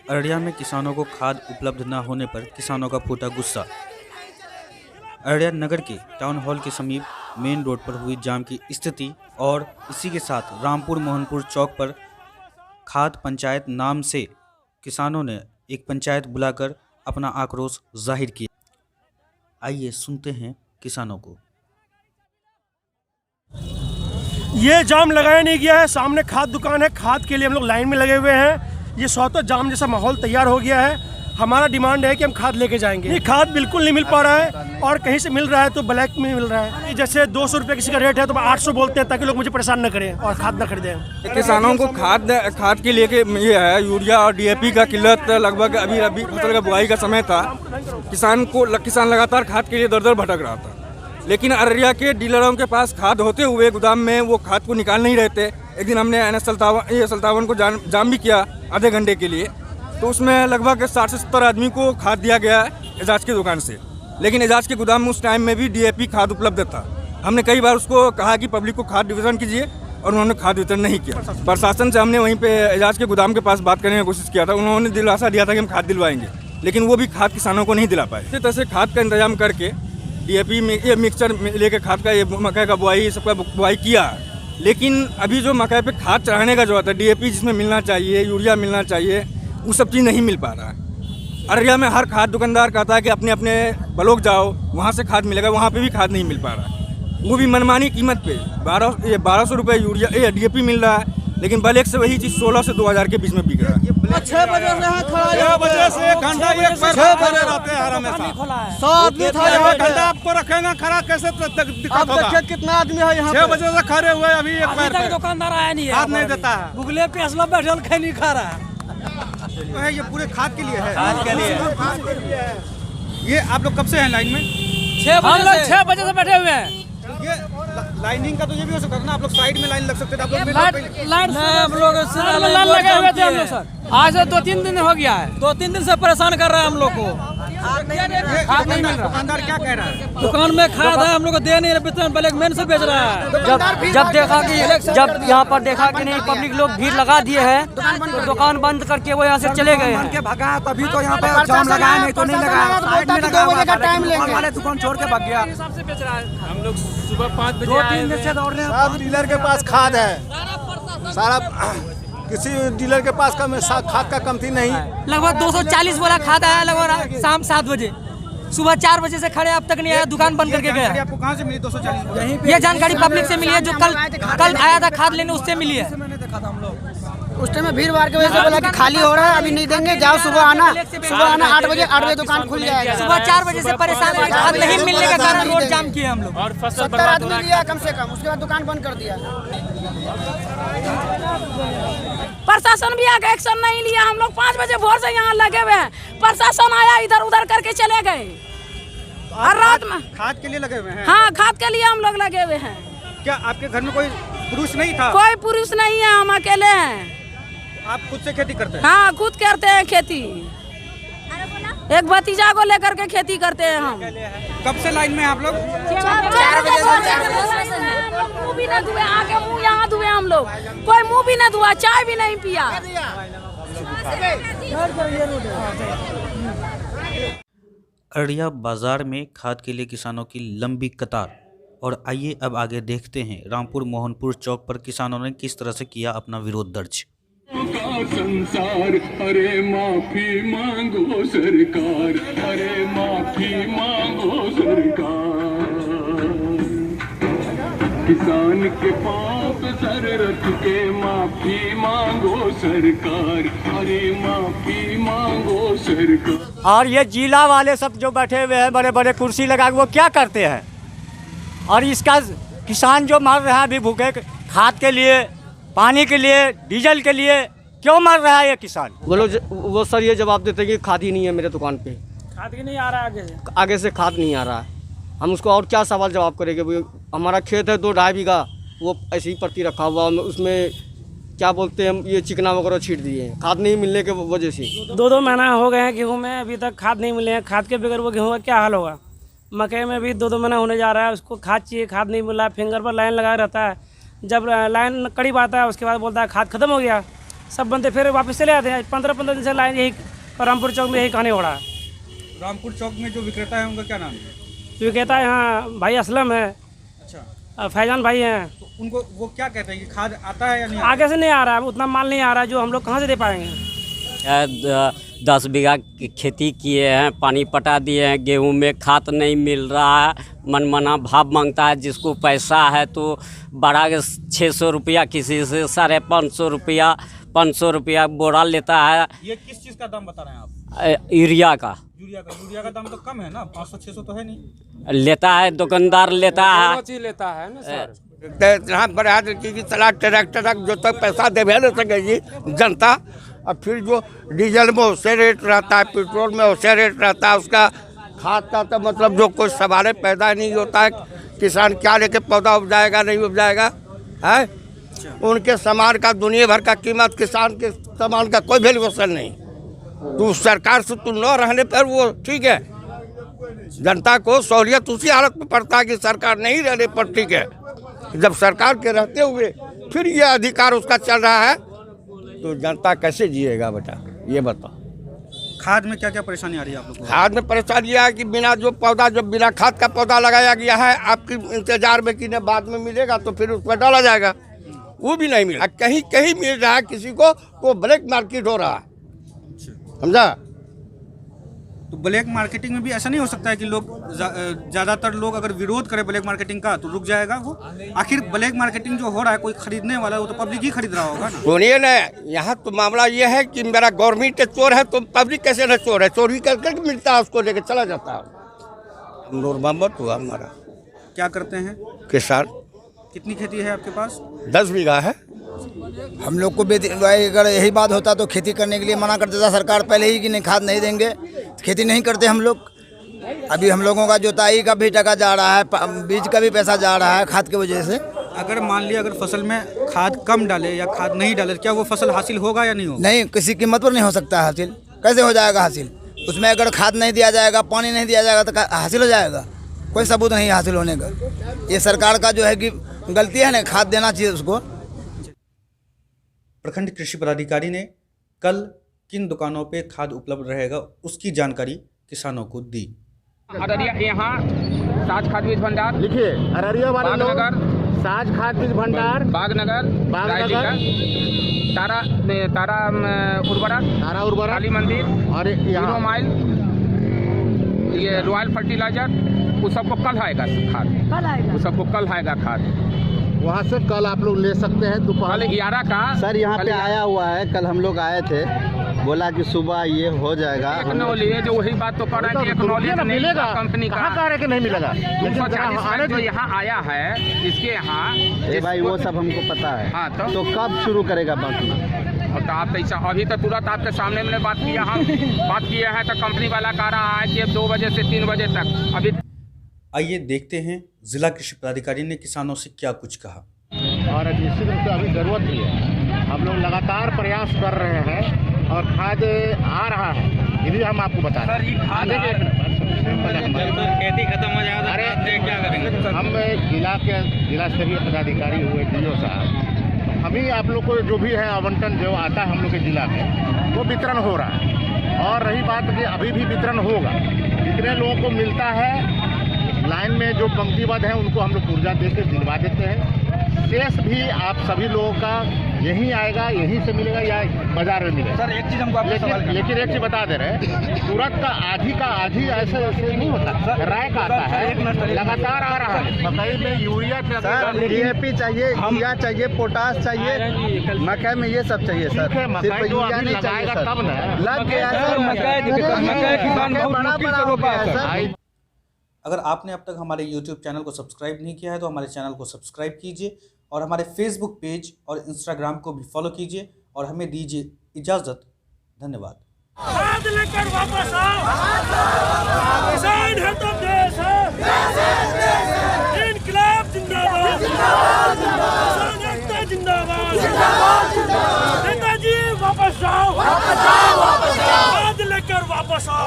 अररिया में किसानों को खाद उपलब्ध न होने पर किसानों का फूटा गुस्सा। अररिया नगर के टाउन हॉल के समीप मेन रोड पर हुई जाम की स्थिति और इसी के साथ रामपुर मोहनपुर चौक पर खाद पंचायत नाम से किसानों ने एक पंचायत बुलाकर अपना आक्रोश जाहिर किया। आइए सुनते हैं किसानों को। ये जाम लगाया नहीं गया है। सामने खाद दुकान है, खाद के लिए हम लोग लाइन में लगे हुए हैं। ये स्वतः जाम जैसा माहौल तैयार हो गया है। हमारा डिमांड है कि हम खाद लेके जाएंगे। ये खाद बिल्कुल नहीं मिल पा रहा है और कहीं से मिल रहा है तो ब्लैक में मिल रहा है। जैसे 200 रुपये किसी का रेट है तो 800 बोलते हैं ताकि लोग मुझे परेशान न करें और खाद न खरीदें। किसानों को खाद के लिए ये है यूरिया और डीएपी का किल्लत। लगभग अभी फसल का बुआई का समय था। किसान लगातार खाद के लिए दर दर भटक रहा था, लेकिन अररिया के डीलरों के पास खाद होते हुए गोदाम में वो खाद को निकाल नहीं रहे थे। एक दिन हमने NS सल्तावन को जाम भी किया आधे घंटे के लिए, तो उसमें लगभग 60 से 70 आदमी को खाद दिया गया एजाज की दुकान से। लेकिन एजाज के गोदाम में उस टाइम में भी डीएपी खाद उपलब्ध था। हमने कई बार उसको कहा कि पब्लिक को खाद वितरण कीजिए और उन्होंने खाद वितरण नहीं किया। प्रशासन से हमने वहीं पे एजाज के गोदाम के पास बात करने की कोशिश किया था। उन्होंने दिलासा दिया था कि हम खाद दिलवाएंगे, लेकिन वो भी खाद किसानों को नहीं दिला पाए। इसी तरह से खाद का इंतजाम करके डीएपी में ये मिक्सचर लेके खाद का ये मकई का बुआई सबका बुआई किया। लेकिन अभी जो मकई पे खाद चढ़ाने का जो आता है डीएपी जिसमें मिलना चाहिए, यूरिया मिलना चाहिए, वो सब चीज़ नहीं मिल पा रहा है। अररिया में हर खाद दुकानदार कहता है कि अपने अपने ब्लॉक जाओ वहाँ से खाद मिलेगा, वहाँ पे भी खाद नहीं मिल पा रहा है। वो भी मनमानी कीमत पे 1200 रुपये यूरिया डीएपी मिल रहा है, लेकिन ब्लैक से वही चीज़ 1600 से 2000 के बीच में बिक रहा है। 6 बजे से घंटा एक बार रहते हैं हमेशा। घंटा आपको रखेगा खड़ा कैसे दिक्कत होगा? कितना आदमी है यहाँ 6 बजे से खड़े हुए अभी एक बार दुकानदार आया नहीं है, खाद नहीं देता है। बुगले पे असला बैठल खै नहीं खा रहा है। ये पूरे खाद के लिए है। खाद के लिए ये आप लोग कब से हैं लाइन में? 6 बजे से बैठे हुए हैं। ये लाइनिंग का तो ये भी हो सकता है ना, आप लोग साइड में लाइन लग सकते थे। आप लोग लाइन लगे हुए थे हम लोग सर। आज 2-3 दिन हो गया है, 2-3 दिन से परेशान कर रहा है हम लोग को। दुकानदार क्या कह रहा है? दुकान में खाद है, हम लोग को दे नहीं रहे, ब्लैक मैन से बेच रहा है। जब यहाँ पर देखा कि नहीं पब्लिक लोग भीड़ लगा दिए हैं तो दुकान बंद करके वो यहाँ से चले गए हैं। भगा तभी तो यहाँ पे जाम लगाया, नहीं तो नहीं लगाया। 2 बजे का टाइम लेंगे, दुकान छोड़ के भाग गया। हम लोग सुबह 5 बजे 2-3 दिन से दौड़ रहे हैं। सब डीलर के पास खाद है, सारा किसी डीलर के पास खाद का कमती नहीं। लगभग 240 बोला खाद आया लगभग शाम 7 बजे। सुबह 4 बजे से खड़े अब तक नहीं आया, दुकान बंद करके गया। आपको कहाँ से मिली 240? ये जानकारी पब्लिक से मिली है, जो कल आया था खाद लेने उससे मिली है। उस टाइम भीड़ भाड़ की वजह से बोला कि खाली हो रहा है, अभी नहीं देंगे, जाओ सुबह आना 8 बजे दुकान खुल जाएगा। सुबह 4 बजे से परेशान है, खाद नहीं मिलने के कारण रोड जाम किए हम लोग। 70 आदमी लिया कम से कम, उसके बाद दुकान बंद कर दिया। प्रशासन भी आगे एक्शन नहीं लिया। हम लोग 5 बजे भोर से यहाँ लगे हुए हैं, प्रशासन आया इधर उधर करके चले गए। और रात में खाद के लिए लगे हुए हैं? हाँ, खाद के लिए हम लोग लगे हुए हैं। क्या आपके घर में कोई पुरुष नहीं था? कोई पुरुष नहीं है, हम अकेले हैं। आप खुद से खेती करते हैं? हाँ, खुद करते हैं खेती। एक भतीजा को लेकर के खेती करते हैं हम। कब से लाइन में आप लोग? 4 बजे मुँह भी न धुए, आगे मुँह यहाँ धुए हम लोग। कोई मुँह भी न धुआ, चाय भी नहीं पिया। अररिया बाजार में खाद के लिए किसानों की लंबी कतार। और आइए अब आगे देखते हैं रामपुर मोहनपुर चौक पर किसानों ने किस तरह से किया अपना विरोध दर्ज। संसार अरे माफी मांगो सरकार, अरे माफी मांगो सरकार। किसान के पाप सर रख के माफी मांगो सरकार, अरे माफी मांगो सरकार। और ये जिला वाले सब जो बैठे हुए हैं बड़े बड़े कुर्सी लगा के, वो क्या करते हैं? और इसका किसान जो मर रहा है अभी भूखे, खाद के लिए, पानी के लिए, डीजल के लिए क्यों मर रहा है ये किसान? वो सर ये जवाब देते हैं कि खाद ही नहीं है मेरे दुकान पे। खाद ही नहीं आ रहा है, आगे से खाद नहीं आ रहा है। हम उसको और क्या सवाल जवाब करेंगे? हमारा खेत है 2-2.5 बीघा, वो ऐसे ही पट्टी रखा हुआ, उसमें क्या बोलते हैं ये चिकना वगैरह छीट दिए हैं खाद नहीं मिलने के वजह से। 2 महीना हो गए हैं गेहूँ में, अभी तक खाद नहीं मिले हैं। खाद के बगैर वो गेहूँ का क्या हाल होगा? मकई में भी 2 महीना होने जा रहा है, उसको खाद चाहिए, खाद नहीं मिल रहा है। फिंगर पर लाइन लगा रहता है, जब लाइन करीब आता है उसके बाद बोलता है खाद खत्म हो गया। सब बंदे फिर वापस चले आते हैं। 15-15 दिन से लाइन यही रामपुर चौक में यही खाने हो रहा है। रामपुर चौक में जो विक्रेता है उनका क्या नाम है? जो कहता है यहाँ भाई असलम है, अच्छा, फैजान भाई हैं। तो उनको वो क्या कहते हैं कि खाद आता है या नहीं? आगे से नहीं आ रहा है, उतना माल नहीं आ रहा है जो हम लोग कहाँ से दे पाएंगे। 10 बीघा की खेती किए हैं, पानी पटा दिए हैं, गेहूं में खाद नहीं मिल रहा है, मनमाना भाव मांगता है। जिसको पैसा है तो बढ़ा के 600 रुपया, किसी से 550 रुपया, 500 रुपया बोरा लेता है। ये किस चीज़ का दाम बता रहे हैं आप? यूरिया का। यूरिया का दाम तो कम है ना, 500-600 तो है नहीं। लेता है दुकानदार, लेता है ना सर। यहाँ बढ़ा देती कि चला ट्रैक्टर जो तक पैसा देवे न सकेगी जनता, और फिर जो डीजल में उससे रेट रहता है, पेट्रोल में उससे रेट रहता है, उसका खाद का तो मतलब जो कोई सवाल पैदा नहीं होता है। किसान क्या लेके पौधा उपजाएगा, नहीं उपजाएगा है। उनके सामान का दुनिया भर का कीमत, किसान के सामान का कोई वैल्यूएशन नहीं। तो सरकार से तू न रहने पर वो ठीक है, जनता को सहूलियत उसी हालत में पड़ता है कि सरकार नहीं रहने पर ठीक है। जब सरकार के रहते हुए फिर ये अधिकार उसका चल रहा है तो जनता कैसे जिएगा बेटा, ये बताओ। खाद में क्या क्या परेशानी आ रही है आप लोग को? खाद में परेशानी यह है कि बिना जो पौधा, जो बिना खाद का पौधा लगाया गया है, आपकी इंतजार में कि बाद में मिलेगा तो फिर उसमें डाला जाएगा, वो भी नहीं मिला। कहीं कहीं मिल रहा है किसी को, तो ब्लैक मार्केट हो रहा है, समझा। तो ब्लैक मार्केटिंग में भी ऐसा नहीं हो सकता है कि लोग ज़्यादातर लोग अगर विरोध करें ब्लैक मार्केटिंग का तो रुक जाएगा वो? आखिर ब्लैक मार्केटिंग जो हो रहा है, कोई खरीदने वाला है वो तो पब्लिक ही खरीद रहा होगा ना। सुनिए ना, यहाँ तो मामला ये है कि मेरा गवर्नमेंट चोर है तो पब्लिक कैसे न चोर है? चोर ही करके मिलता है, उसको लेके चला जाता है। नूर मोहम्मद हुआ हमारा। क्या करते हैं? किसान। कितनी खेती है आपके पास? 10 बीघा है। हम लोग को अगर यही बात होता तो खेती करने के लिए मना कर देता सरकार पहले ही कि नहीं खाद नहीं देंगे, खेती नहीं करते हम लोग। अभी हम लोगों का जोताई का भी टका जा रहा है, बीज का भी पैसा जा रहा है खाद की वजह से। अगर मान लिया अगर फसल में खाद कम डाले या खाद नहीं डाले, क्या वो फसल हासिल होगा या नहीं होगा? नहीं, किसी कीमत पर नहीं हो सकता हासिल। कैसे हो जाएगा हासिल? उसमें अगर खाद नहीं दिया जाएगा, पानी नहीं दिया जाएगा तो हासिल हो जाएगा? कोई सबूत नहीं हासिल होने का। ये सरकार का जो है कि गलती है ना, खाद देना चाहिए उसको। प्रखंड कृषि पदाधिकारी ने कल किन दुकानों पे खाद उपलब्ध रहेगा उसकी जानकारी किसानों को दी। अररिया यहाँ साज खाद बीज भंडार, लिखिए अररिया वाले लोग, बागनगर साज खाद बीज भंडार, बागनगर तारा उर्वरक, काली मंदिर और हीरो माइल, ये रॉयल फर्टिलाइजर, वो सबको कल आएगा खाद, वो सबको कल आएगा खाद। वहाँ से कल आप लोग ले सकते हैं दोपहर 11 का। सर यहाँ पे आया हुआ है, कल हम लोग आए थे, बोला कि सुबह ये हो जाएगा। एक नॉलेज जो वही बात तो कर रहा है कि एक नॉलेज मिलेगा कंपनी का। कहाँ कह रहे कि नहीं मिलेगा? 240 जो यहाँ आया है इसके यहाँ भाई वो सब हमको पता है। हाँ तो कब शुरू करेगा बांटना? और तो आप ऐसा अभी तो तुरंत आपके सामने मैंने बात किया, हम बात किया है तो कंपनी वाला कह रहा है कि 2 बजे से 3 बजे तक। अभी आइए देखते हैं जिला कृषि पदाधिकारी ने किसानों से क्या कुछ कहा। और निश्चित रूप से अभी ज़रूरत भी है, हम लोग लगातार प्रयास कर रहे हैं और खाद आ रहा है, ये भी हम आपको बता रहे हैं। खेती खत्म हो जाएगा तो क्या करेंगे? हम जिला स्तरीय पदाधिकारी हुए DO साहब, हम ही आप लोग को जो भी है आवंटन जो आता है हम लोग के जिला में वो वितरण हो रहा है। और रही बात कि अभी भी वितरण होगा, जितने लोगों को मिलता है लाइन में जो पंक्तिबद्ध है उनको हम लोग ऊर्जा दे के दिलवा देते हैं। शेष भी आप सभी लोगों का यहीं आएगा, यहीं से मिलेगा या बाजार में मिलेगा। सर एक चीज़ हमको लेकिन एक चीज़ बता दे रहे हैं, तुरंत का आधी ऐसे नहीं होता, राय का आता है, लगातार आ रहा है। मकई में यूरिया DAP चाहिए, यूरिया चाहिए, पोटास चाहिए, मकई में ये सब चाहिए सर। सिर्फ यूरिया नहीं चाहिए तब ना लग गया सर। अगर आपने अब तक हमारे YouTube चैनल को सब्सक्राइब नहीं किया है तो हमारे चैनल को सब्सक्राइब कीजिए और हमारे Facebook पेज और Instagram को भी फॉलो कीजिए और हमें दीजिए इजाज़त। धन्यवाद। खाद लेकर वापस आओ, किसान है तो देश है, इनकलाब जिंदाबाद, किसान एकता जिंदाबाद, नेताजी वापस आओ, खाद लेकर वापस आओ।